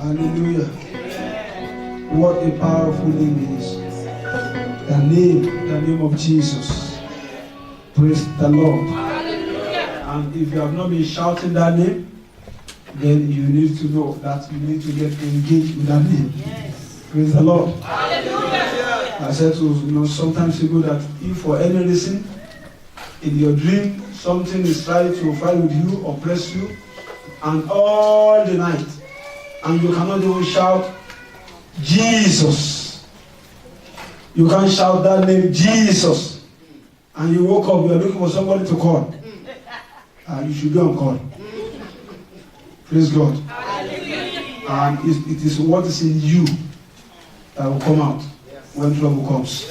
Hallelujah. What a powerful name is. The name of Jesus. Praise the Lord. And if you have not been shouting that name, then you need to know that you need to get engaged with that name. Yes. Praise the Lord. Hallelujah. I said to sometimes people that if for any reason in your dream something is trying to fight with you, oppress you, and all the night, and you cannot even shout Jesus. You can't shout that name Jesus, and you woke up, you are looking for somebody to call. You should be on call. Praise God. And it is what is in you that will come out when trouble comes.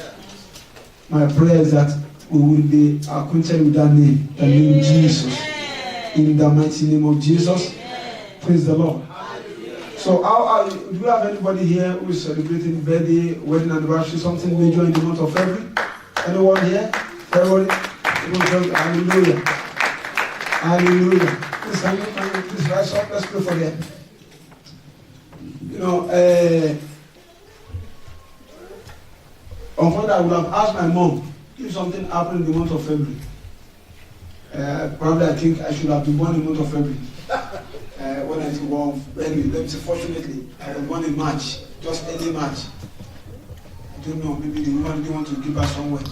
My prayer is that we will be acquainted with that name, the name Jesus. In the mighty name of Jesus. Praise the Lord. So, do you have anybody here who is celebrating birthday, wedding anniversary, something major in the month of February? Anyone here? February? Hallelujah. Hallelujah. Please, can you please rise up? Let's pray for them. On Monday, I would have asked my mom if something happened in the month of February. Probably I think I should have been born in the month of February. When I was born, anyway, let me say, fortunately, I was born in March, just early March. I don't know, maybe the woman didn't want to give us somewhere.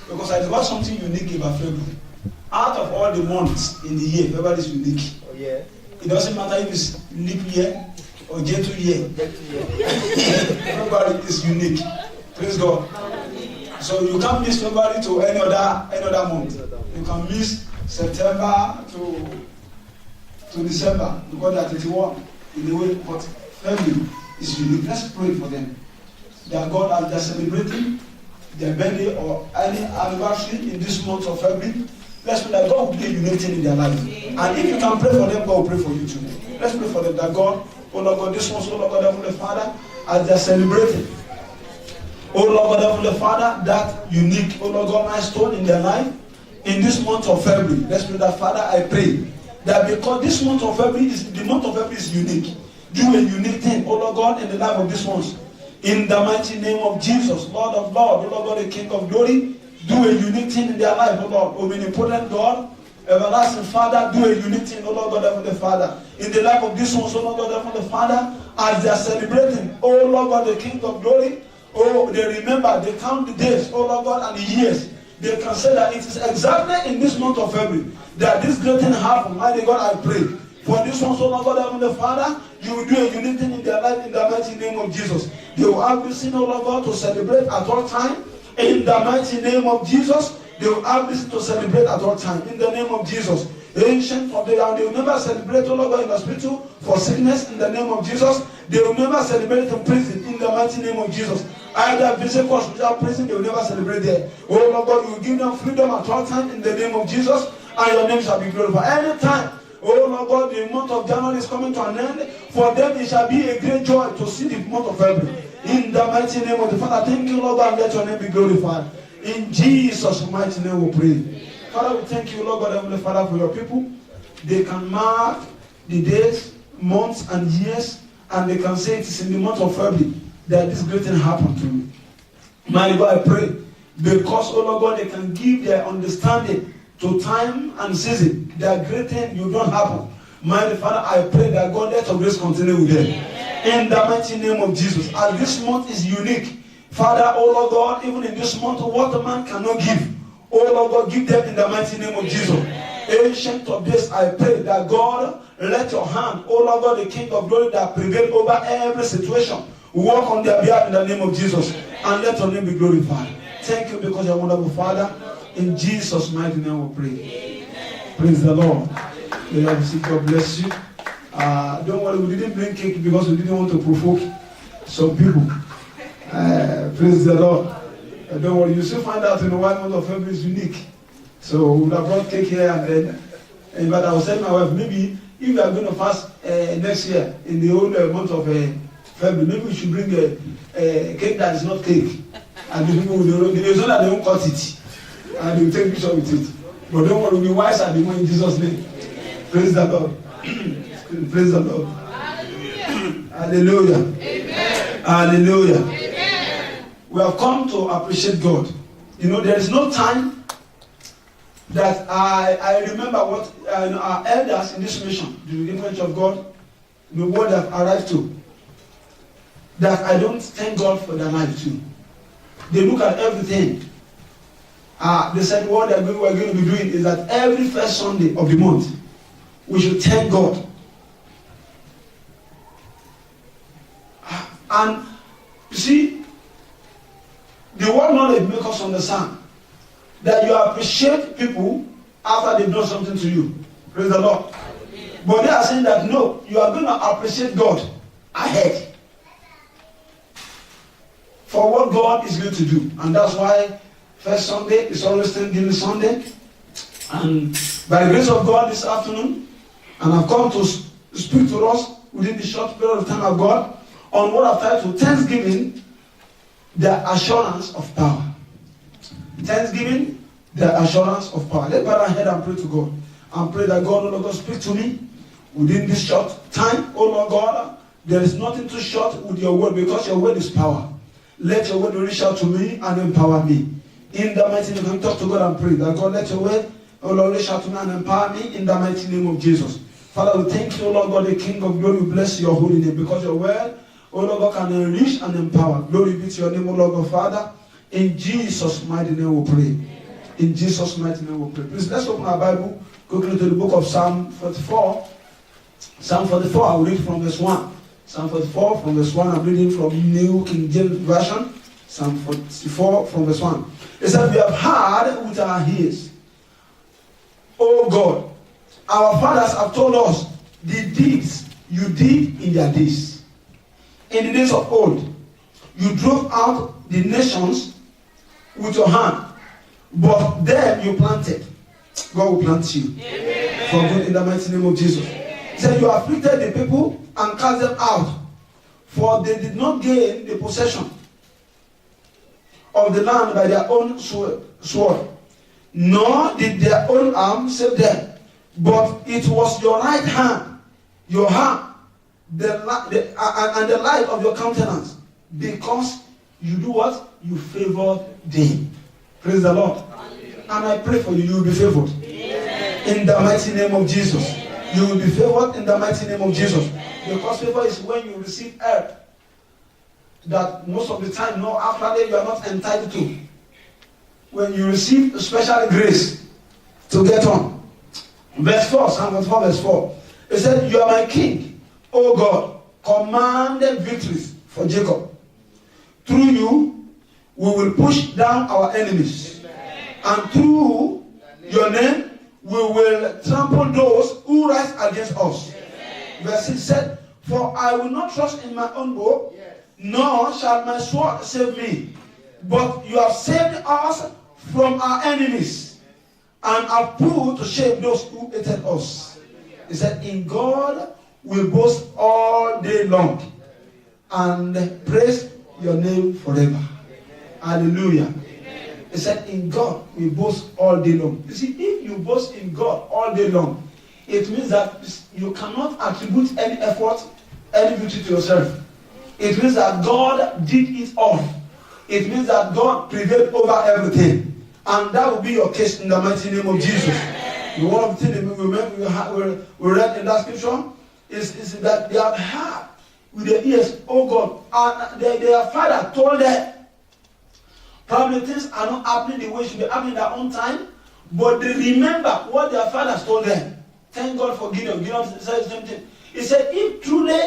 Because I discovered something unique about February. Out of all the months in the year, February is unique. Oh, yeah. It doesn't matter if it's leap year or J2 year. February is unique. Praise God. So you can't miss February to any other month. You can miss September to December because they are 31 in the way. But February is unique. Let's pray for them. That God, as they're celebrating their birthday or any anniversary in this month of February, let's pray that God will be united in their life. And if you can pray for them, God will pray for you too. Let's pray for them that God, oh Lord God, this one, oh Lord God, Heavenly Father, as they're celebrating, oh Lord God, Heavenly Father, that unique, oh Lord God, milestone in their life in this month of February. Let's pray that, Father, I pray that because this month of February is unique, do a unique thing, oh Lord God, in the life of this ones. In the mighty name of Jesus, Lord of Lord, oh Lord God, the King of Glory, do a unique thing in their life, oh Lord, omnipotent God, everlasting Father, do a unique thing, oh Lord God, Heavenly Father, in the life of this ones, oh Lord God, Heavenly Father, as they are celebrating, oh Lord God, the King of Glory. Oh, they remember, they count the days, oh Lord God, and the years. They can say that it is exactly in this month of February that this great thing happened. Mighty God, I pray for this one, so Lord God, Heavenly Father, you will do a unique thing in their life in the mighty name of Jesus. They will have this thing, oh Lord God, to celebrate at all time in the mighty name of Jesus. They will have this to celebrate at all time in the name of Jesus. Ancient of the day, they will never celebrate, oh Lord God, in the hospital for sickness in the name of Jesus. They will never celebrate in prison in the mighty name of Jesus. Either visit hospital, prison, they will never celebrate there. Oh Lord God, you will give them freedom at all time in the name of Jesus, and your name shall be glorified. Anytime, oh Lord God, the month of January is coming to an end. For them, it shall be a great joy to see the month of February. In the mighty name of the Father, thank you, Lord God, and let your name be glorified. In Jesus' mighty name we pray. Father, we thank you, Lord God, Heavenly Father, for your people. They can mark the days, months, and years, and they can say it is in the month of February that this great thing happened to me. My God, I pray, because, oh Lord God, they can give their understanding to time and season, that great thing you don't happen. Mighty Father, I pray that God, let your grace continue with them. In the mighty name of Jesus. As this month is unique, Father, oh Lord God, even in this month, what a man cannot give, oh Lord God, give them in the mighty name of Jesus. Ancient of this, I pray that God, let your hand, oh Lord God, the King of Glory, that prevail over every situation, walk on their behalf in the name of Jesus, and let your name be glorified. Thank you because you're a wonderful Father. In Jesus' mighty name we pray. Amen. Praise the Lord. God bless you. Don't worry, we didn't bring cake because we didn't want to provoke some people. Praise the Lord. Don't worry, you still find out in the one month of February is unique. So we would have brought cake here and then. But I was telling my wife, maybe if we are going to fast next year in the whole month of February, maybe we should bring a cake that is not cake. And the people will know that they won't cut it. And they will take picture with it. But don't worry, we'll be wise and be more in Jesus' name. Praise the Lord. Praise the Lord. Hallelujah. Amen. Hallelujah. Amen. We have come to appreciate God. You know, there is no time that I remember what our elders in this mission, the Redeemed of God, the world have arrived to, that I don't thank God for their life too. They look at everything. They said what we're going to be doing is that every first Sunday of the month, we should thank God. And you see, the word knowledge makes us understand that you appreciate people after they've done something to you. Praise the Lord. But they are saying that no, you are going to appreciate God ahead for what God is going to do. And that's why first Sunday is always Thanksgiving Sunday. And by the grace of God this afternoon, and I've come to speak to us within the short period of time of God on what I've titled Thanksgiving, the assurance of power. Thanksgiving, the assurance of power. Let's bow our head and pray to God. And pray that God, oh Lord God, speak to me within this short time. Oh Lord God, there is nothing too short with your word because your word is power. Let your word reach out to me and empower me. In the mighty name, we talk to God and pray that God, let your word, oh Lord, reach out to me and empower me in the mighty name of Jesus. Father, we thank you, oh Lord God, the King of glory. We bless your holy name because your word, oh Lord God, can enrich and empower. Glory be to your name, oh Lord God, Father. In Jesus' mighty name we pray. In Jesus' mighty name we pray. Please, let's open our Bible quickly to the book of Psalm 44. Psalm 44, I'll read from verse 1. Psalm 44 from verse 1, I'm reading from New King James Version. Psalm 44 from verse 1. It says, we have heard with our ears, O God, our fathers have told us the deeds you did in their days. In the days of old, you drove out the nations with your hand, but them you planted. God will plant you. Amen. For good in the mighty name of Jesus. He said, you afflicted the people and cast them out, for they did not gain the possession of the land by their own sword, nor did their own arm save them, but it was your right hand, your hand, and the light of your countenance, because you do what? You favored them. Praise the Lord. Amen. And I pray for you, you will be favored. Amen. In the mighty name of Jesus. Amen. You will be favored in the mighty name of Jesus. Amen. Because favor is when you receive help that most of the time, no, after that you are not entitled to. When you receive a special grace to get on. Verse 4, Psalm 44, verse 4. It said, you are my king, O God, commanded victories for Jacob. Through you, we will push down our enemies. Amen. And through your name, we will trample those who rise against us. Amen. Verse 6 said, for I will not trust in my own bow, nor shall my sword save me. But you have saved us from our enemies, and have put to shame those who hated us. He said, in God we boast all day long, and praise your name forever. Hallelujah. He said, in God we boast all day long. You see, if you boast in God all day long, it means that you cannot attribute any effort, any victory to yourself. It means that God did it all. It means that God prevailed over everything. And that will be your case in the mighty name of Jesus. One of the things we read in that scripture is that they have heard with their ears, oh God, and their father told them, probably things are not happening the way it should be happening in their own time, but they remember what their fathers told them. Thank God for Gideon. Gideon said the same thing. He said, if truly,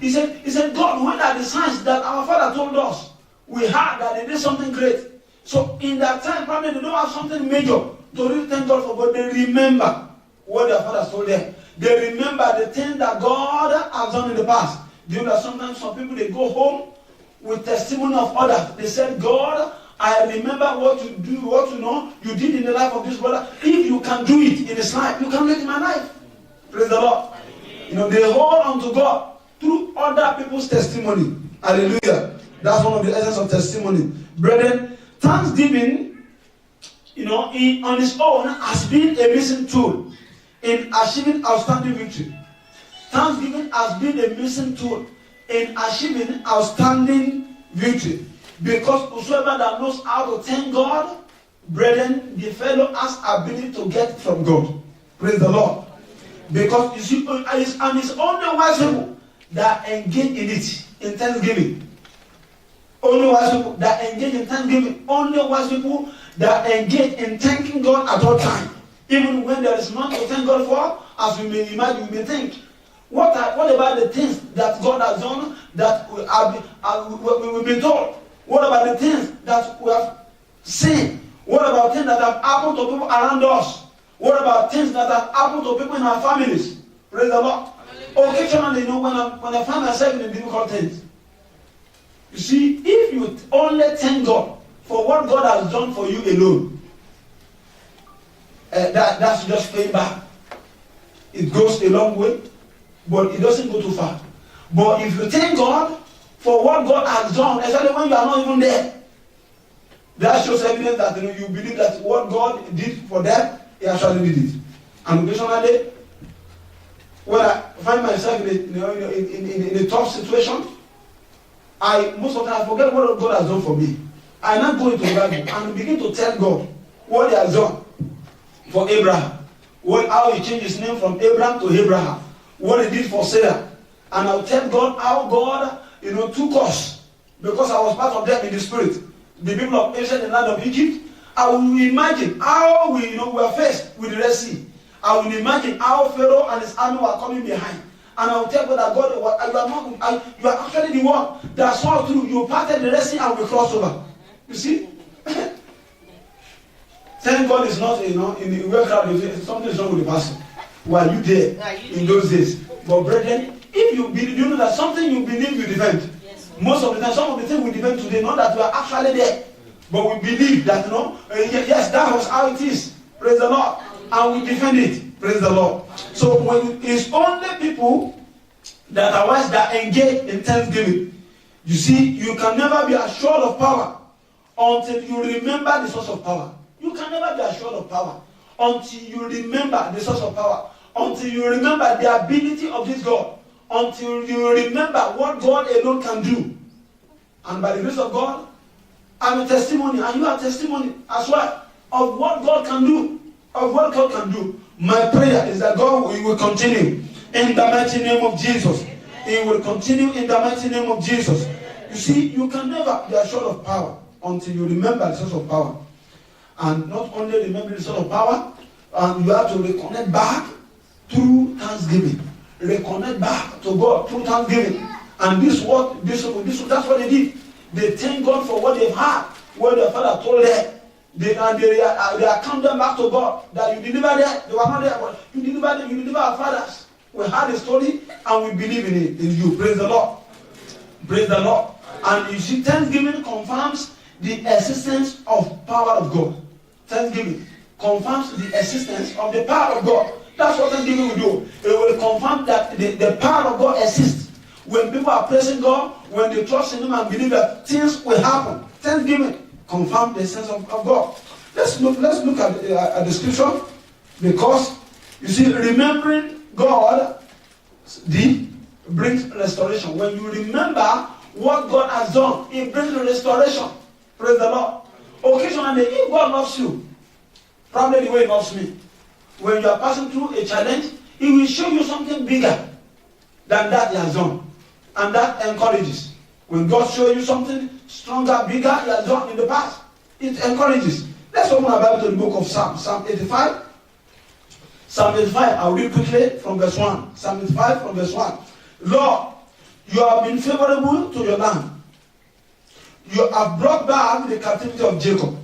he said, God, when are the signs that our father told us? We heard that they did something great. So in that time, probably they don't have something major to really thank God for, but they remember what their fathers told them. They remember the things that God has done in the past. Do you know that sometimes some people, they go home with testimony of others. They said, God, I remember what you do, you did in the life of this brother. If you can do it in his life, you can do it in my life. Praise the Lord. They hold on to God through other people's testimony. Hallelujah. That's one of the essence of testimony. Brethren, thanksgiving, on its own has been a missing tool in achieving outstanding victory. Thanksgiving has been a missing tool in achieving outstanding victory. Because whosoever that knows how to thank God, brethren, the fellow has ability to get from God. Praise the Lord. Because you see, and it's only wise people that engage in it, in thanksgiving. Only wise people that engage in thanksgiving. Only wise people that engage in thanking God at all times. Even when there is none to thank God for, as we may imagine, we may think, what about the things that God has done that we've been told? What about the things that we have seen? What about things that have happened to people around us? What about things that have happened to people in our families? Praise the Lord. Occasionally, when I find myself in difficult things, you see, if you only thank God for what God has done for you alone, that's just paying back. It goes a long way, but it doesn't go too far. But if you thank God for what God has done, especially when you are not even there, that shows evidence that you believe that what God did for them, He actually did it. And occasionally, when I find myself in a tough situation, most of the time I forget what God has done for me. I now go into the Bible and begin to tell God what He has done for Abraham. How He changed his name from Abraham to Abraham. What He did for Sarah. And I'll tell God how God took us, because I was part of them in the spirit. The people of Asia, the land of Egypt. I will imagine how we were faced with the Red Sea. I will imagine how Pharaoh and his army were coming behind. And I will tell God that God, you are actually the one that saw through. You parted the Red Sea and we crossed over. You see? Thank God it's not, in the way crowd, something is wrong with the person. Were you there in those days? But brethren, if you believe, you know that something you believe you defend. Yes. Most of the time, some of the things we defend today, not that we are actually there. But we believe that, yes, that was how it is. Praise the Lord. And we defend it. Praise the Lord. So when it's only people that are wise that engage in thanksgiving, you see, you can never be assured of power until you remember the source of power. You can never be assured of power until you remember the source of power. Until you remember the ability of this God. Until you remember what God alone can do. And by the grace of God, I'm a testimony, and you are testimony as well of what God can do. Of what God can do. My prayer is that God will continue in the mighty name of Jesus. He will continue in the mighty name of Jesus. You see, you can never be assured of power until you remember the source of power. And not only remember the source of power, you have to reconnect back through thanksgiving. Reconnect back to God through thanksgiving. And that's what they did. They thank God for what they've had, what their father told them. They account them back to God that you delivered them. They were not there, but you delivered our fathers. We heard the story and we believe in it, in you. Praise the Lord. Praise the Lord. And you see, thanksgiving confirms the existence of power of God. Thanksgiving confirms the existence of the power of God. That's what thanksgiving will do. It will confirm that the power of God exists. When people are praising God, when they trust in Him and believe that things will happen, thanksgiving confirms the essence of God. Let's look at the scripture, because you see, remembering God brings restoration. When you remember what God has done, it brings restoration. Praise the Lord. Occasionally, if God loves you, probably the way He loves me, when you are passing through a challenge, He will show you something bigger than that He has done. And that encourages. When God shows you something stronger, bigger He has done in the past, it encourages. Let's open our Bible to the book of Psalm 85. Psalm 85, I'll read quickly from verse 1. Psalm 85 from verse 1. Lord, you have been favorable to your land. You have brought back the captivity of Jacob.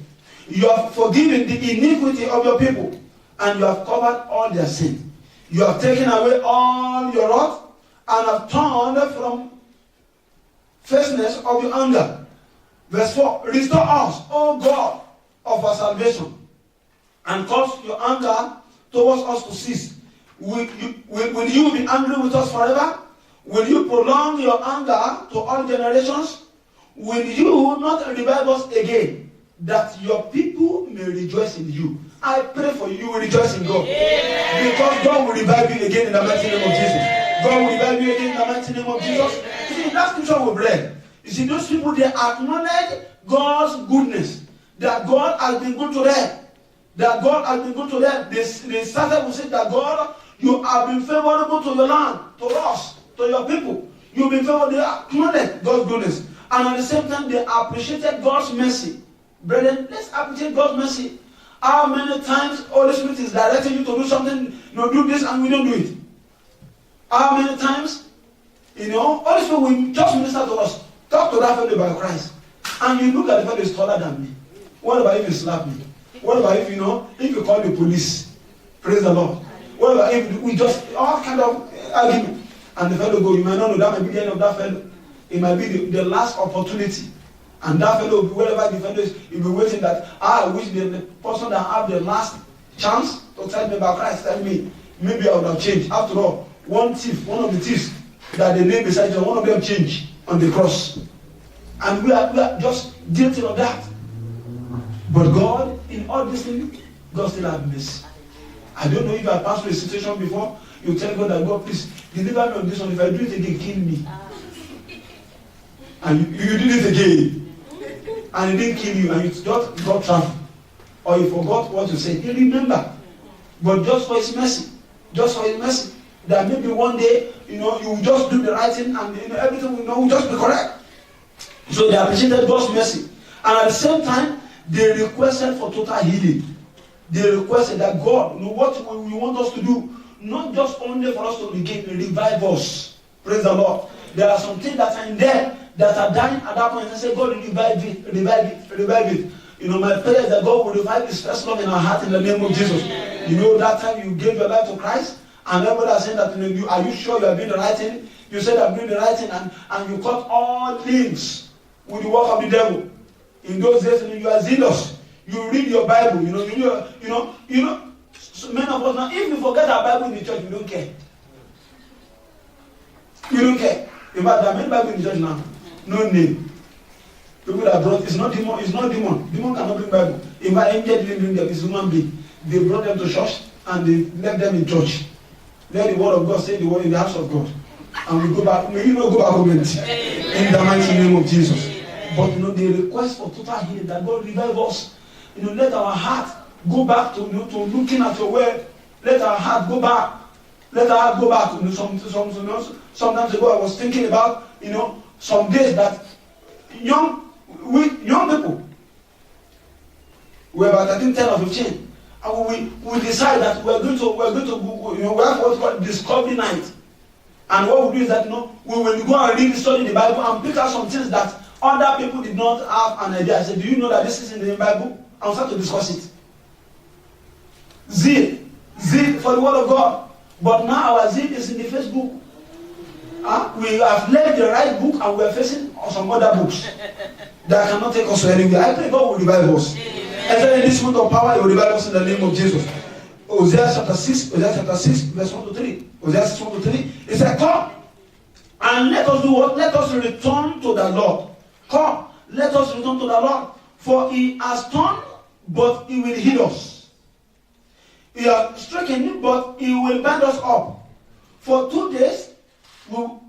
You have forgiven the iniquity of your people, and you have covered all their sin. You have taken away all your wrath, and have turned from fierceness of your anger. Verse 4. Restore us, O God of our salvation, and cause your anger towards us to cease. Will you be angry with us forever? Will you prolong your anger to all generations? Will you not revive us again, that your people may rejoice in you? I pray for you, you will rejoice in God. Yeah. Because God will revive you again in the mighty name of Jesus. God will revive you again in the mighty name of Jesus. You see, that scripture we read. You see, those people, they acknowledge God's goodness. That God has been good to them. That God has been good to them. They started with saying that God, you have been favorable to your land, to us, to your people. You've been favorable. They acknowledge God's goodness. And at the same time, they appreciated God's mercy. Brethren, let's appreciate God's mercy. How many times Holy Spirit is directing you to do something, do this, and we don't do it? How many times, Holy Spirit will just minister to us. Talk to that fellow about Christ. And you look at the fellow is taller than me. What about if you slap me? What about if, if you call the police? Praise the Lord. What about if we just, all kind of argument. And the fellow go, you might not know, that might be the end of that fellow. It might be the last opportunity. And that fellow will be wherever the fellow is, he'll be waiting that, I wish the person that have the last chance to tell me about Christ, tell me, maybe I would have changed. After all, one of the thieves that they named beside you, one of them changed on the cross. And we are just guilty of that. But God, in all these things, God still has mercy. I don't know if I passed through a situation before, you tell God that, God, please, deliver me on this one. If I do it again, kill me. And you did it again. And he didn't kill you, and you just got trapped. Or you forgot what you said. You remember. But just for his mercy. Just for his mercy. That maybe one day, you will just do the right thing, and everything will just be correct. So they appreciated God's mercy. And at the same time, they requested for total healing. They requested that God, what we want us to do, not just only for us to revive us. Praise the Lord. There are some things that are in there that are dying at that point. And say, God, revive it, revive it, revive it. My prayer is that God will revive His first love in our heart in the name of Jesus. That time you gave your life to Christ, and everybody is saying that, are you sure you are doing the right thing? You said I'm doing the right thing, and you cut all links with the work of the devil. In those days, you are zealous. You read your Bible. So many of us now, if we forget our Bible in the church, we don't care. You don't care. In fact, there are many Bible in the church now. No name. People that brought, it's not demon. Demon cannot bring Bible. In fact, angel didn't bring them. It's human being. They brought them to church and they left them in church. Let the word of God say the word in the house of God. And we go back. May you not go back home empty. In the mighty name of Jesus. But the request for total healing, that God revive us. Let our heart go back to looking at your word. Let our heart go back. Let our heart go back. Sometimes ago I was thinking about some days that young people, we were about 13, 10 or 15, and we decide that we're going to we have what's called Discovery Night. And what we do is that we will go and read, study the Bible, and pick out some things that other people did not have an idea. I said, do you know that this is in the Bible? And we'll start to discuss it. Zeal for the word of God. But now our zeal is in the Facebook. We have left the right book and we are facing some other books that cannot take us to anywhere. I pray God will revive us. And then in this month of power, He will revive us in the name of Jesus. Hosea chapter 6, verse 1 to 3. Hosea 6, 1 to 3. It said, come and let us do what? Let us return to the Lord. Come, let us return to the Lord. For He has turned, but He will heal us. He has stricken, but He will bind us up. For 2 days,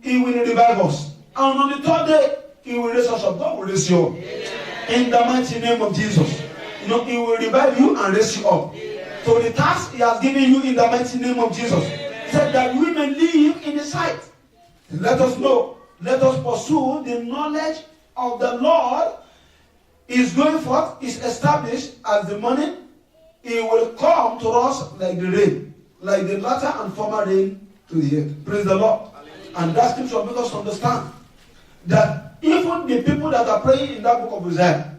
He will revive us. And on the 3rd day, He will raise us up. God will raise you up. In the mighty name of Jesus. He will revive you and raise you up. So the task He has given you in the mighty name of Jesus. He said that we may live in His sight. Let us know. Let us pursue the knowledge of the Lord. Is going forth, is established as the morning. He will come to us like the rain, like the latter and former rain to the earth. Praise the Lord. And that scripture makes us understand that even the people that are praying in that book of Hosea,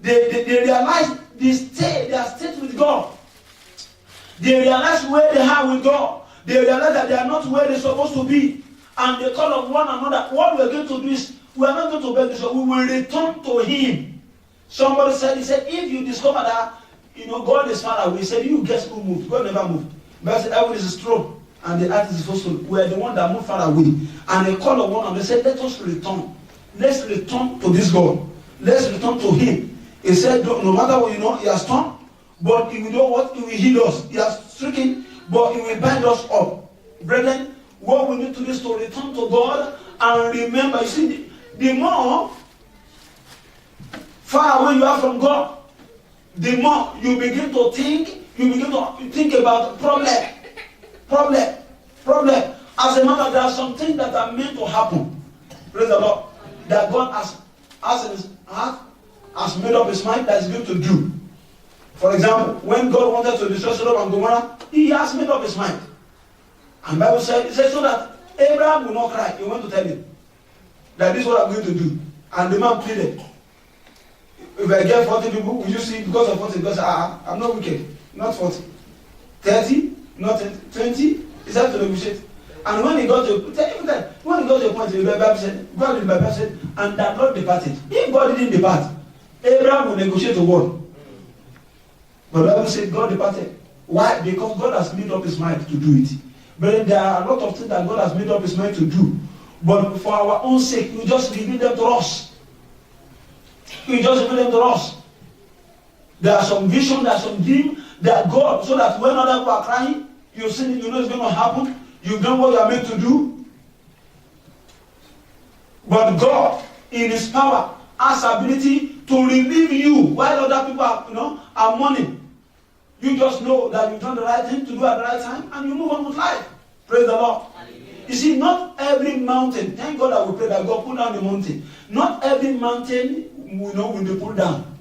they realize their state with God. They realize where they are with God. They realize that they are not where they're supposed to be. And they call on one another. What we're going to do is, we are not going to beg this, we will return to Him. Somebody said, if you discover that, God is far away, he said, you guess who moved? God never moved. But I said, heaven is his throne, and the earth is his footstool. We are the one that moved far away. And they called on one another, they said, let us return. Let's return to this God. Let's return to Him. He said, no matter what, He has turned, but He will do what? He will heal us. He has stricken, but it will bind us up. Brethren, what we need to do is to return to God and remember. You see, the more far away you are from God, the more you begin to think about problem. As a matter, there are some things that are meant to happen. Praise the Lord. That God has made up his mind that he's going to do. For example, when God wanted to destroy Sodom and Gomorrah, he has made up his mind. And the Bible said, it says so that Abraham will not cry. He went to tell him that this is what I'm going to do. And the man pleaded. If I get 40 people, will you see, because of 40, because I'm not wicked, not 40. 30, not 20, it's have to negotiate. And when he got to a point, the Bible said, God in the Bible said, and that God departed. If God didn't depart, Abraham will negotiate a word. But the Bible said God departed. Why? Because God has made up his mind to do it. But there are a lot of things that God has made up his mind to do. But for our own sake, we just reveal them to us. There are some vision, there are some dream that God, so that when other people are crying, you see it, you know it's going to happen. You've done what you are meant to do. But God, in his power, has ability to relieve you while other people are mourning. You just know that you've done the right thing to do at the right time, and you move on with life. Praise the Lord. You see, not every mountain, thank God that we pray that God put down the mountain. Not every mountain will be pulled down.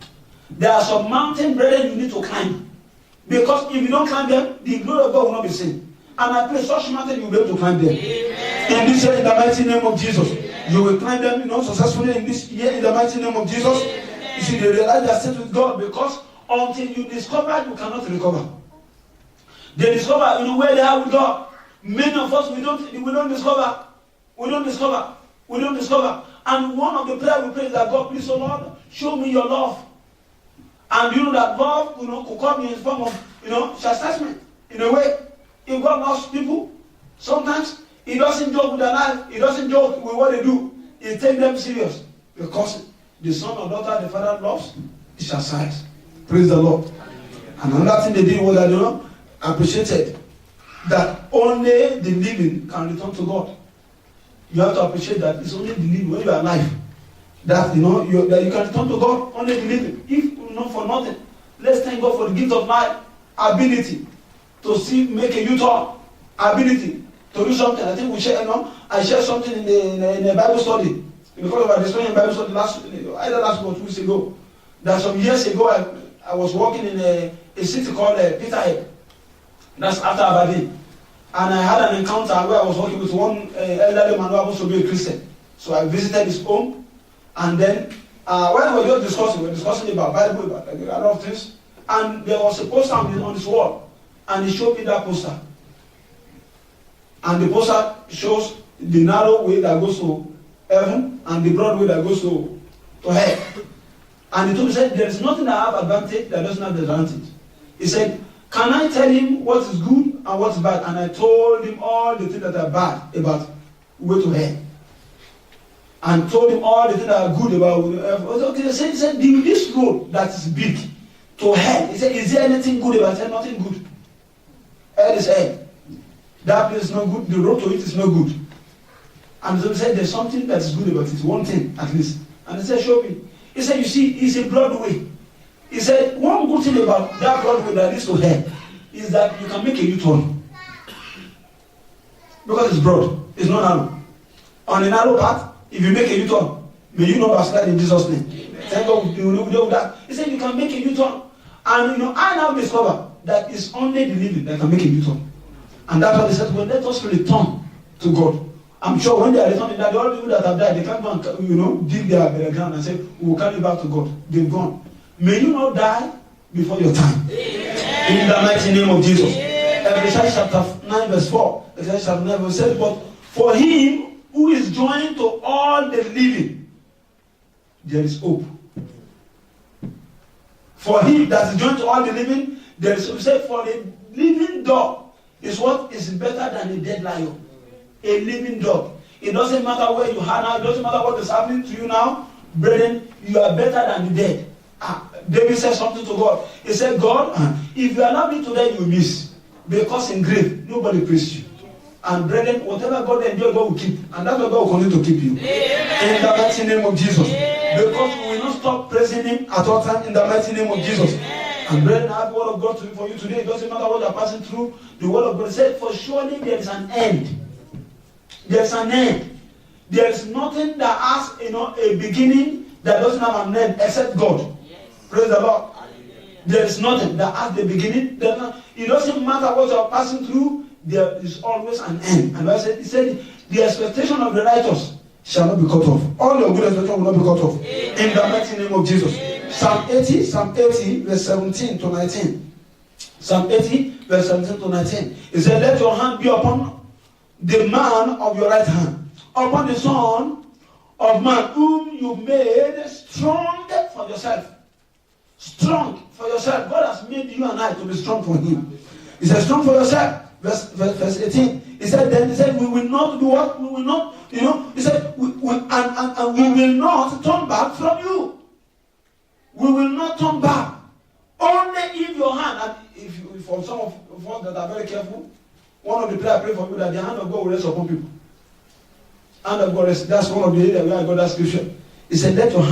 There are some mountain, brethren, you need to climb. Because if you don't climb them, the glory of God will not be seen. And I pray such mountain you will be able to climb them. Amen. In this year, in the mighty name of Jesus. Amen. You will climb them, successfully in this year, in the mighty name of Jesus. Amen. You see, they realize they are set with God, because until you discover, you cannot recover. They discover, where they are with God. Many of us, we don't discover. And one of the prayers we pray is that God, please, oh Lord, show me your love. And you know that love, could come in the form of, chastisement. In a way, if God loves people, sometimes he doesn't joke with their life. He doesn't joke with what they do. He takes them serious. Because the son or daughter the father loves is chastised. Praise the Lord. And another thing they did was that, appreciated that only the living can return to God. You have to appreciate that it's only the living when you are alive that that you can return to God. Only the living. If not for nothing, let's thank God for the gift of life, ability to make a U-turn, ability to do something. I think I shared something in a Bible study because of our discussion in Bible study last or 2 weeks ago. That some years ago I was working in a city called Peterhead. That's after Aberdeen. And I had an encounter where I was working with one elderly man who happens to be a Christian. So I visited his home, and then when we were discussing about Bible, about a lot of things, and there was a poster on his wall, and he showed me that poster. And the poster shows the narrow way that goes to heaven and the broad way that goes to hell. And he told me, said, there is nothing that have advantage that doesn't have disadvantage. He said, can I tell him what is good and what is bad? And I told him all the things that are bad about way to hell. And told him all the things that are good about okay. He said, this road that is big to hell. He said, is there anything good about it? I said, nothing good. Hell is hell. That place is not good. The road to it is not good. And so he said, there's something that is good about it. One thing at least. And he said, show me. He said, you see, it's a broad way. He said, one good thing about that broad way that leads to hell is that you can make a U-turn. Because it's broad. It's not narrow. On a narrow path, if you make a U-turn, may you not backslide in Jesus' name. Amen. Thank God you know that. He said, you can make a U-turn. And I now discover that it's only the living that can make a U-turn. And that's why they said, well, let us return to God. I'm sure when they are returning, that all the people that have died, they can't go and dig their ground and say, we will carry you back to God. They've gone. May you not die before your time. Amen. In the mighty name of Jesus. Ecclesiastes chapter 9 verse 4. Ecclesiastes chapter 9 verse 7. But for him who is joined to all the living, there is hope. For him that is joined to all the living, there is hope. He said, for a living dog is what is better than a dead lion. A living dog. It doesn't matter where you are now. It doesn't matter what is happening to you now. Brethren, you are better than the dead. David said something to God. He said, God, if you allow me to die, you will miss. because in grave, nobody praised you. And brethren, whatever God enjoy, God will keep. And that's what God will continue to keep you. Amen. In the mighty name of Jesus. Amen. Because we will not stop praising Him at all time in the mighty name of Jesus. Amen. And brethren, I have the word of God for you today. It doesn't matter what you are passing through. The word of God said, for surely there is an end. There is an end. There is nothing that has a beginning that doesn't have an end except God. Yes. Praise the Lord. There is nothing that has the beginning. It doesn't matter what you are passing through. There is always an end. And he said, the expectation of the righteous shall not be cut off. All your good expectation will not be cut off. Amen. In the mighty name of Jesus. Amen. Psalm 80, verse 17 to 19. Psalm 80, verse 17 to 19. It said, let your hand be upon the man of your right hand, upon the son of man whom you made strong for yourself. Strong for yourself. God has made you and I to be strong for Him. He said, strong for yourself. Verse 18. He said, we will not do what? We will not, he said, we will not turn back from you. We will not turn back. Only if your hand, and if for some of us that are very careful, one of the prayer I pray for you that the hand of God will rest upon people. Hand of God rest. That's one of the areas where I got that scripture. He said, let your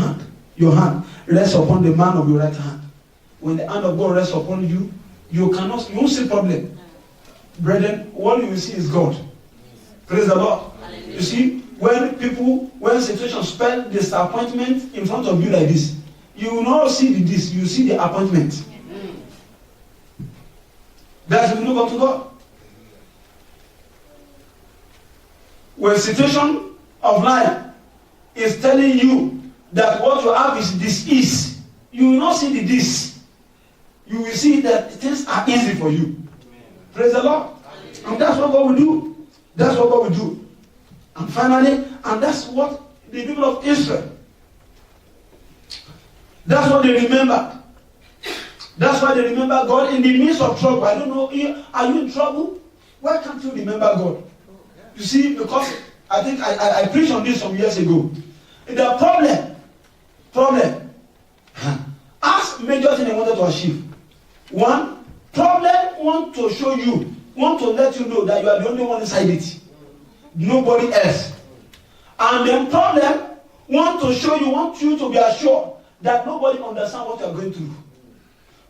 hand rest upon the man of your right hand. When the hand of God rests upon you, you won't see problem. Brethren, what you will see is God. Praise the Lord. Hallelujah. You see, when situations spell disappointment in front of you like this, you will not see this, you will see the appointment. That's when you look unto God. When situation of life is telling you that what you have is disease, you will not see the this. You will see that things are easy for you. Praise the Lord. And that's what God will do. That's what God will do. And finally, and that's what the people of Israel, that's what they remember. That's why they remember God in the midst of trouble. I don't know, are you in trouble? Why can't you remember God? You see, because I think I preached on this some years ago. The problem, as major thing I wanted to achieve. One, problem want to show you, want to let you know that you are the only one inside it. Nobody else. And then problem want to show you, want you to be assured that nobody understands what you are going through.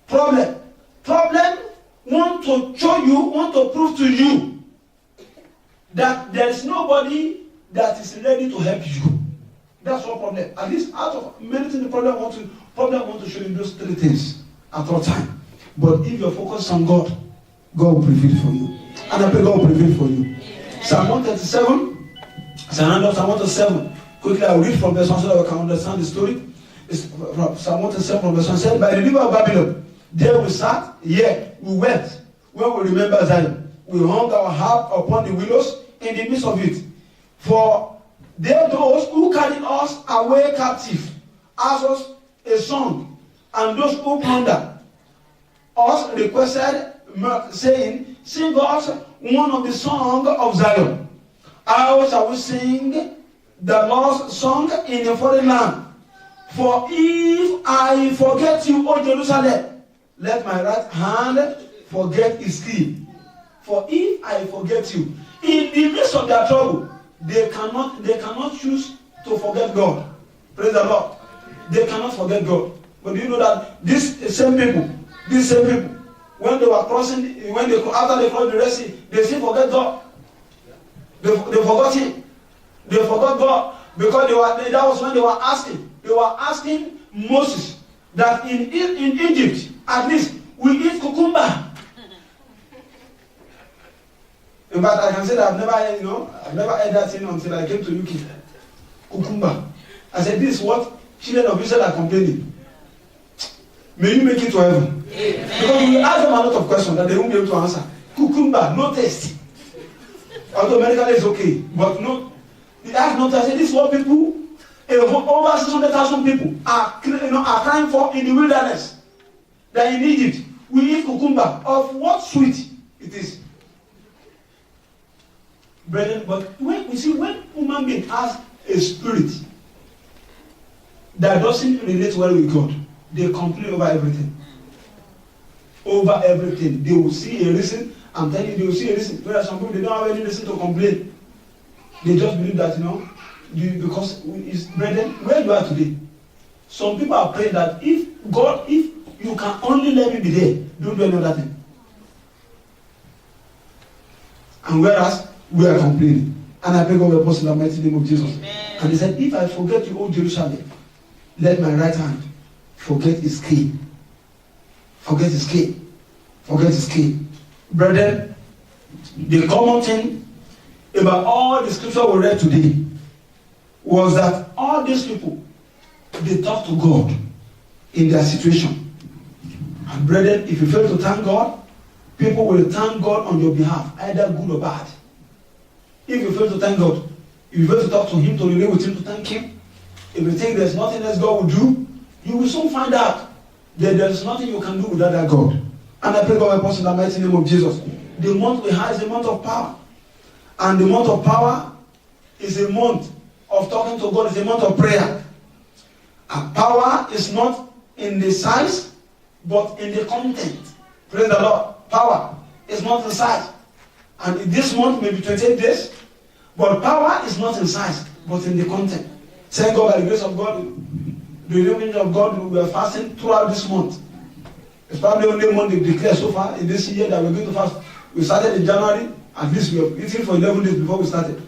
Problem want to show you, want to prove to you that there is nobody that is ready to help you. That's one problem. At least out of many things, the problem want to show you those three things at all time. But if you're focused on God, God will prevail for you. And I pray God will prevail for you. Psalm 137. Psalm 137. Quickly, I'll read from verse 1 so that we can understand the story. It's from Psalm 137 from verse 1 said, by the river of Babylon, there we sat, yet we wept when we remember Zion. We hung our harp upon the willows in the midst of it. For there those who carried us away captive, asked us a song, and those who plundered us requested, saying, sing us one of the songs of Zion. How shall we sing the Lord's song in a foreign land? For if I forget you, O Jerusalem, let my right hand forget its key. For if I forget you, in the midst of their trouble, they cannot choose to forget God. Praise the Lord. They cannot forget God. But do you know that these same people, when they were crossing, after they crossed the Red Sea, they still forget God. They forgot Him. They forgot God because that was when they were asking. They were asking Moses that in Egypt, at least, we eat cucumber. In fact, I can say that I've never heard that thing until I came to UK. Cucumber. I said, this is what children of Israel are complaining. May you make it to heaven. Amen. Because you will ask them a lot of questions that they won't be able to answer. Cucumber, no taste. Although medically it's okay, but no. They ask no taste. I said, this is what people, over 600,000 people are crying for in the wilderness. That in Egypt, we eat cucumber. Of what sweet it is. Brethren, but when human being has a spirit that doesn't relate well with God, they complain over everything. Over everything. They will see a reason I'm telling you, they will see a reason. There are some people, they don't have any reason to complain. They just believe that, because it's brethren, where you are today. Some people are praying that if you can only let me be there, don't do any other thing. And whereas we are complaining. And I pray God will post in the mighty name of Jesus. Amen. And he said, if I forget you, O Jerusalem, let my right hand forget his cane. Forget his cane. Forget his cane. Brethren, the common thing about all the scripture we read today was that all these people, they talk to God in their situation. And brethren, if you fail to thank God, people will thank God on your behalf, either good or bad. If you fail to thank God, if you fail to talk to Him, to relate with Him, to thank Him, if you think there's nothing else God will do, you will soon find out that there's nothing you can do without that God. And I pray God will in the mighty name of Jesus. The month we have is a month of power. And the month of power is a month of talking to God, it's a month of prayer. And power is not in the size, but in the content. Praise the Lord. Power is not in size. And this month may be 28 days, but power is not in size, but in the content. Thank God, by the grace of God, the remainder of God, we are fasting throughout this month. It's probably only one month they declare so far in this year that we're going to fast. We started in January, at least we are eating for 11 days before we started.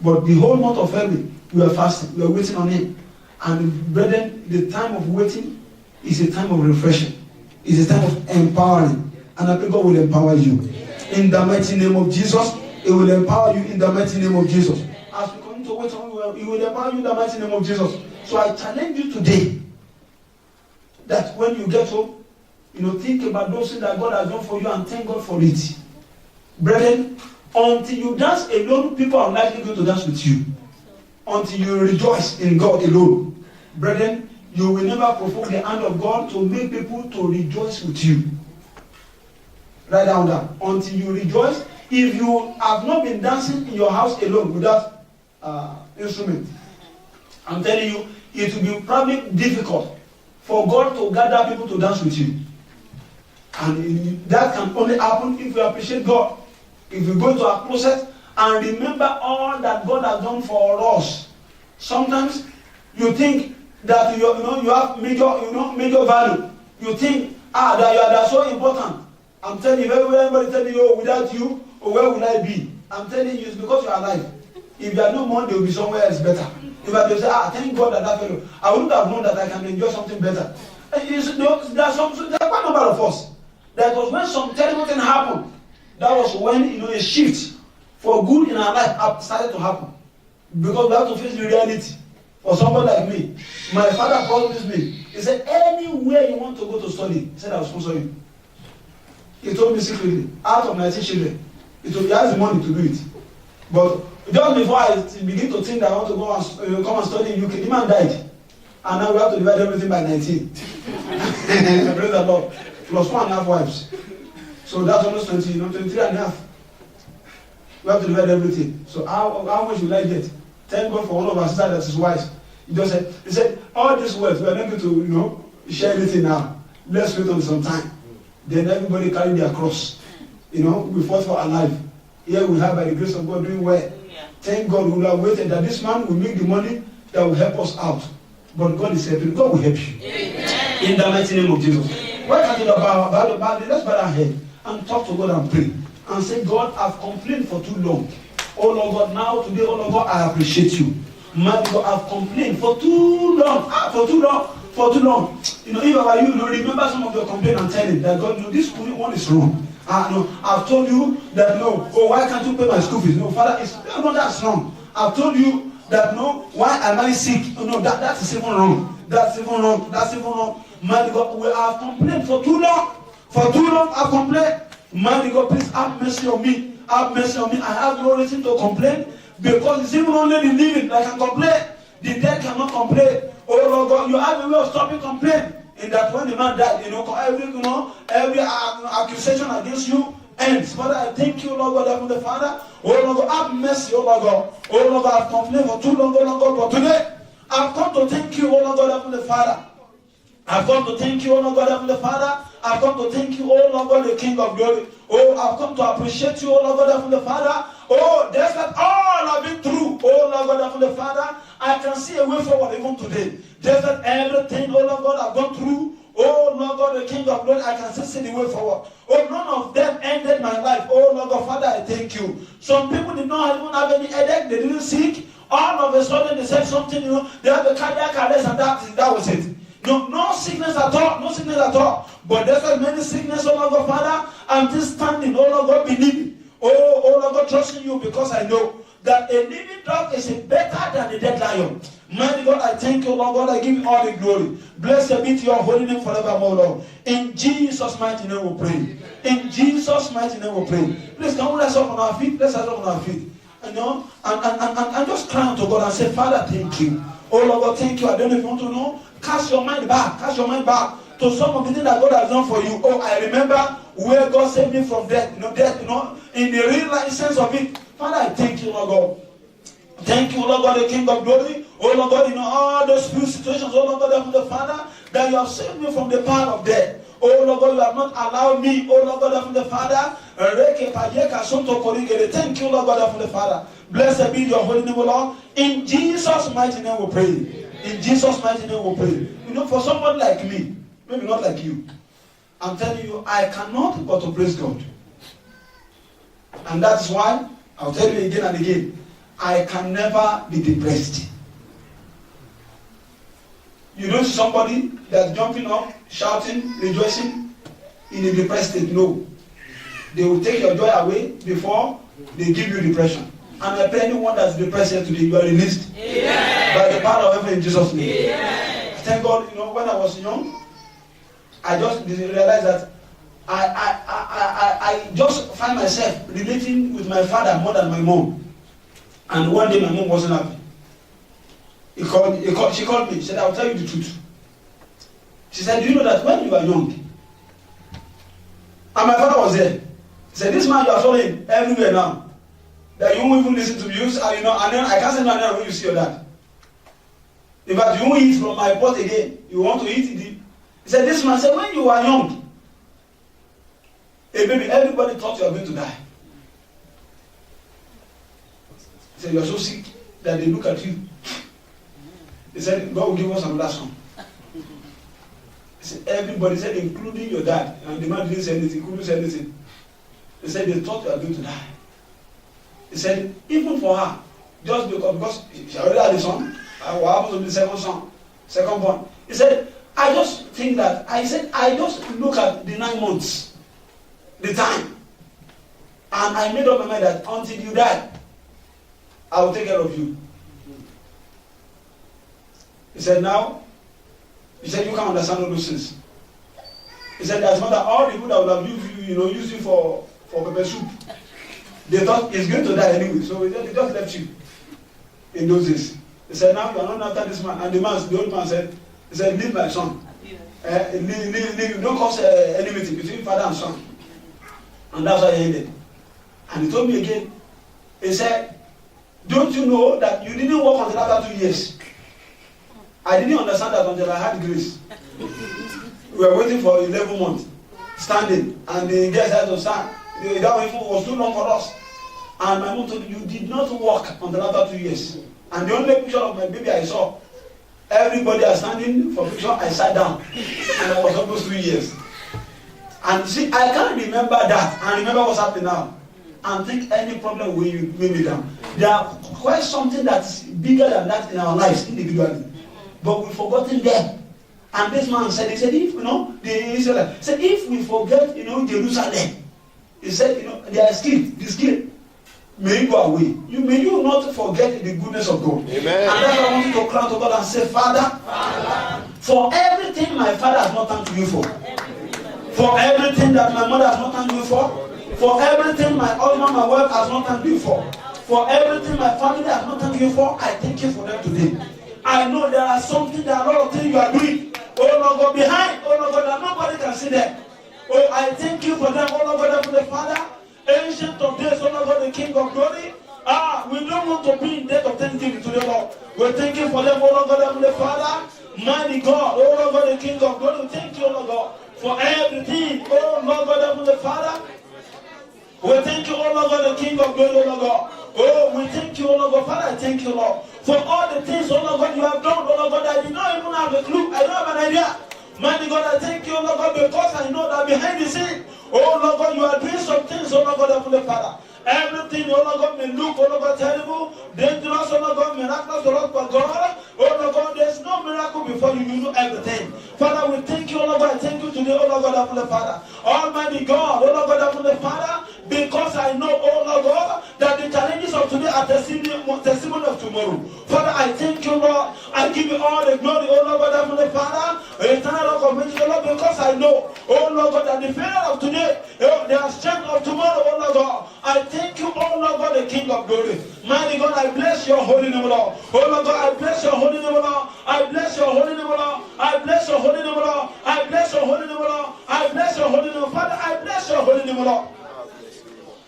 But the whole month of February, we are fasting, we are waiting on Him. And brethren, the time of waiting is a time of refreshing. It's a time of empowering. And I pray God will empower you. In the mighty name of Jesus, He will empower you in the mighty name of Jesus. As we continue to wait on Him, He will empower you in the mighty name of Jesus. So I challenge you today that when you get home, think about those things that God has done for you and thank God for it. Brethren, until you dance alone, people are likely going to dance with you. Until you rejoice in God alone. Brethren, you will never provoke the hand of God to make people to rejoice with you. Write down that. Until you rejoice, if you have not been dancing in your house alone without instrument, I'm telling you, it will be probably difficult for God to gather people to dance with you. And that can only happen if we appreciate God. If we go to our closet and remember all that God has done for us. Sometimes you think that you have major value. You think that you are so important. I'm telling you, everybody telling you, without you, where will I be? I'm telling you, it's because you are alive. If you are no more, they will be somewhere else better. If I say, thank God that fellow, I wouldn't have known that I can enjoy something better. There are quite a number of us. That was when some terrible thing happened. That was when a shift for good in our life started to happen. Because we have to face the reality. For someone like me, my father promised me. He said, anywhere you want to go to study, he said, I will sponsor you. He told me secretly, out of 19 children, he has the money to do it. But just before I begin to think that I want to go and come and study in UK, the man died. And now we have to divide everything by 19. Praise the Lord. Plus 1.5 wives. So that's almost 20, 23.5. We have to divide everything. So how much will I get? Thank God for one of our sisters that is wise. He said, all this wealth, we are not going to, share anything now. Let's wait on some time. Then everybody carry their cross. We fought for our life. Here we have, by the grace of God, doing well. Yeah. Thank God we have waited that this man will make the money that will help us out. But God is helping. God will help you. Amen. In the mighty name of Jesus. Amen. Why can't you let's bow our head and talk to God and pray. And say, God, I've complained for too long. Oh Lord God, now today, oh Lord God, I appreciate you. My God, I've complained for too long. For too long. If I were you, remember some of your complaints and tell him that God, this one is wrong. I've told you that why can't you pay my school fees? No, Father, that's wrong. I've told you that why am I sick? No, that is even wrong. That's even wrong. My God, we have complained for too long. I've complained. My God, please have mercy on me. Have mercy on me. I have no reason to complain because it's even only the living that can complain. The dead cannot complain. Oh Lord God, you have a way of stopping complaint. In that when the man died, every accusation against you ends. Father, I thank you, Lord God, Heavenly Father. Oh Lord God, have mercy, oh Lord God. Oh Lord God, I've complained for too long, oh Lord God, but today I've come to thank you, oh Lord God, Heavenly Father. I've come to thank you, oh Lord God, Heavenly Father. I've come to thank you, oh Lord God, the King of glory. Oh, I've come to appreciate you, oh Lord God, Heavenly Father. Oh, despite all I've been through, oh Lord God, Heavenly Father, I can see a way forward even today. Despite everything, oh Lord God, I've gone through, oh Lord God, the King of glory, I can still see the way forward. Oh, none of them ended my life. Oh Lord God, Father, I thank you. Some people did not even have any headache, they didn't sick. All of a sudden they said something, they have a cardiac arrest and that was it. No sickness at all, no sickness at all. But there's so many sickness, oh Lord God, Father, I'm just standing, oh Lord God, believing. Oh Lord God, trusting you because I know that a living dog is better than a dead lion. Mighty God, I thank you, Lord God, I give you all the glory. Blessed be to your holy name forevermore, Lord. In Jesus' mighty name we pray. In Jesus' mighty name we pray. Please, can we rise up on our feet? Let's rise up on our feet. And just cry unto God and say, Father, thank you. Oh Lord God, thank you. I don't know if you want to know. Cast your mind back to some of the things that God has done for you. Oh, I remember where God saved me from death. In the real sense of it. Father, I thank you, Lord God. Thank you, Lord God, the King of glory. Oh Lord God, all those few situations, oh Lord God, the Father, that you have saved me from the power of death. Oh Lord God, you have not allowed me, oh Lord God, the Father. Thank you, Lord God, the Father. Blessed be your holy name, Lord. In Jesus' mighty name we pray. In Jesus' mighty name we pray. For someone like me, maybe not like you, I'm telling you, I cannot but to praise God. And that's why, I'll tell you again and again, I can never be depressed. You don't see somebody that's jumping up, shouting, rejoicing in a depressed state. No. They will take your joy away before they give you depression. And I pray anyone that's depressed here today, you are released. Yeah. By the power of heaven in Jesus' name. Yeah. Thank God, when I was young, I just realized that I just find myself relating with my father more than my mom. And one day my mom wasn't happy. She called me. She said, I'll tell you the truth. She said, do you know that when you were young, and my father was there, he said, this man you are following everywhere now, that you won't even listen to me, and then I can't say no when you see your dad. In fact, you won't eat from my pot again. You want to eat it. He said, this man said, when you were young, hey baby, everybody thought you were going to die. He said, you are so sick that they look at you. He said, God will give us another son. He said, everybody said, including your dad. And the man didn't say anything, couldn't say anything. He said, they thought you were going to die. He said, even for her, just because she already had a son, what happens to the second son, second born? He said, I just think that, I just look at the 9 months, the time, and I made up my mind that until you die, I will take care of you. He said, you can't understand all those things. He said, as matter all the people that would have used you for pepper soup, they thought he's going to die anyway, so they just left you in those days. He said, now you are not after this man. And the old man said, leave my son. Leave, don't cause enmity between father and son. And that's why he ended. And he told me again, he said, don't you know that you didn't work until after 2 years? I didn't understand that until I had grace. We were waiting for 11 months, standing, and the guest had to stand. That was too long for us. And my mom told me, you did not work until after 2 years. And the only picture of my baby I saw, everybody are standing for picture, I sat down. And I was almost 2 years. And see, I can't remember that and remember what's happening now. And think any problem will you bring me down. There are quite something that's bigger than that in our lives individually. But we've forgotten them. And this man said, he said, if the Israelites said, if we forget, Jerusalem, he said, they are skilled. May you go away. May you not forget the goodness of God. Amen. And that's why I want you to cry to God and say, Father, for everything my father has not thanked you for everything that my mother has not thanked you for everything my husband, my wife has not thanked you for everything my family has not thanked you for, I thank you for them today. I know there are a lot of things you are doing. Oh Lord God, behind. Oh Lord God, that nobody can see them. Oh, I thank you for them. Oh Lord God, for the Father, ancient of days. Oh Lord God, the King of glory. We don't want to be in debt of thanksgiving to the Lord. We thank you for them. Oh Lord God, the Father, mighty God. Oh Lord God, the King of glory. We thank you, oh Lord God, for everything. Oh Lord God, Heavenly Father, we thank you, oh Lord God, the King of glory, oh Lord God. Oh, we thank you, oh Lord God. Father, I thank you, Lord, for all the things, oh Lord God, you have done, oh Lord God. I did not even have a clue. I don't have an idea. Mighty God, I thank you, oh Lord God, because I know that behind the scene, oh Lord God, you are doing some things, oh Lord God, Heavenly Father. Everything, oh Lord God, may look, oh Lord God, terrible, dangerous, oh Lord God, miraculous, oh Lord God. Oh Lord God, there's no miracle before you. You know everything. Father, we thank you, oh Lord God. I thank you today, oh Lord God, Heavenly Father. Almighty God, oh Lord God, Heavenly Father, because I know, oh Lord God, that the challenges of today are testimony of tomorrow. Father, I thank you, Lord. I give you all the glory, oh Lord God, Heavenly Father, eternal rock of ages, Lord, because I know, oh Lord God, that the failure of today, the strength of tomorrow, oh Lord God. I thank you, oh Lord God, the King of glory. Mighty God, I bless your holy name, Lord. Oh Lord God, I bless your holy name, Lord. I bless your holy name, Lord. I bless your holy name, Lord. I bless your holy name, Lord. I bless your holy name, Father. I bless your holy name, Lord.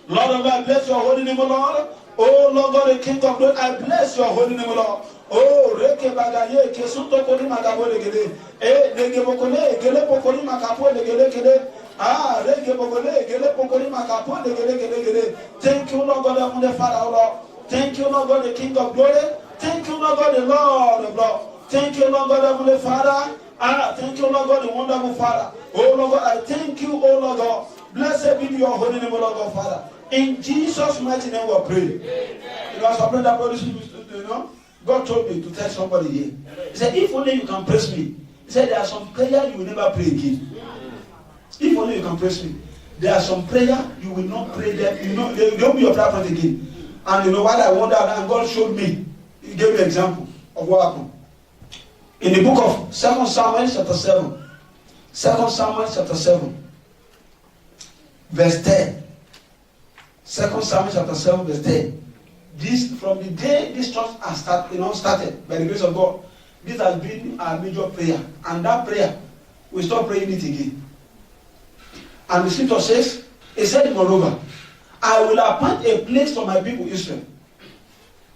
Lord of God, bless your holy name, Lord. Oh Lord God, the King of glory, I bless your holy name, Lord. Oh, reke bagaye kesunto kori magabo legele. Lege bokole gele pokori makapo legele gele. Ah, reke bokole gele pokori makapo legele gele. Thank you, Lord God, Heavenly Father, Lord. Thank you, Lord God, the King of glory. Thank you, Lord God, the Lord of Lord. Thank you, Lord God, Heavenly Father. Ah, thank you, Lord God, the wonderful Father. Oh Lord God, I thank you, oh Lord God. Blessed be your holy name, Lord God, Father. In Jesus' mighty name we pray. You know, as I pray that brother, you know, God told me to tell somebody here. He said, if only you can praise me. He said, there are some prayer you will never pray again. If only you can praise me. There are some prayer you will not pray them. You know, they won't be your prayer point again. And you know what I wondered, and God showed me. He gave me an example of what happened. In the book of 2 Samuel chapter 7. 2 Samuel chapter 7. Verse 10. 2 Samuel chapter 7 verse 10. This, from the day this church has started by the grace of God, this has been our major prayer. And that prayer, we stop praying it again. And the scripture says, it said moreover, I will appoint a place for my people Israel.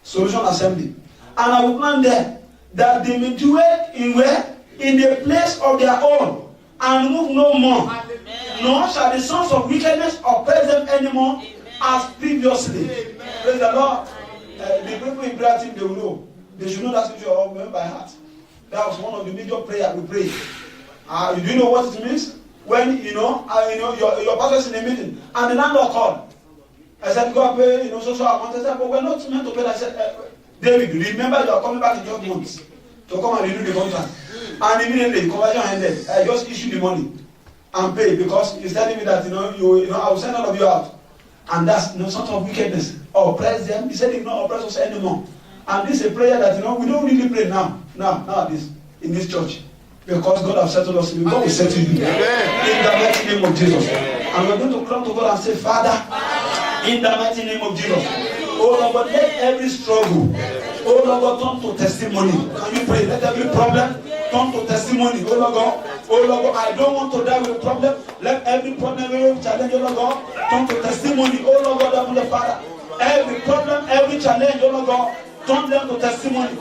Solution Assembly. And I will plant there that they may dwell in where? In the place of their own, and move no more. Amen. Nor shall the sons of wickedness oppress them anymore. Amen. As previously. Amen. Praise the Lord. The people in prayer team, they will know. They should know that scripture all by heart. That was one of the major prayers we prayed. You do know what it means? When your pastor is in a meeting and the landlord called. I said, go and pay, so amount. I said, but we're not meant to pay. I said, David, remember you are coming back in 12 months to come and renew the contract. And immediately, conversion ended. I just issued the money and pay because he's telling me that I will send all of you out. And that's sort of wickedness. Oppress them. He said, he will not oppress us anymore. And this is a prayer that we don't really pray nowadays in this church. Because God has settled us. God will settle you. Amen. In the mighty name of Jesus. Amen. And we're going to come to God and say, Father, in the mighty name of Jesus. Oh Lord God, let every struggle, oh Lord God, turn to testimony. Can you pray? Let every problem turn to testimony. Oh Lord God, I don't want to die with a problem. Let every problem, every challenge, oh Lord God, turn to testimony. Oh Lord God, Heavenly Father, every problem, every challenge, oh Lord God, turn them to testimony.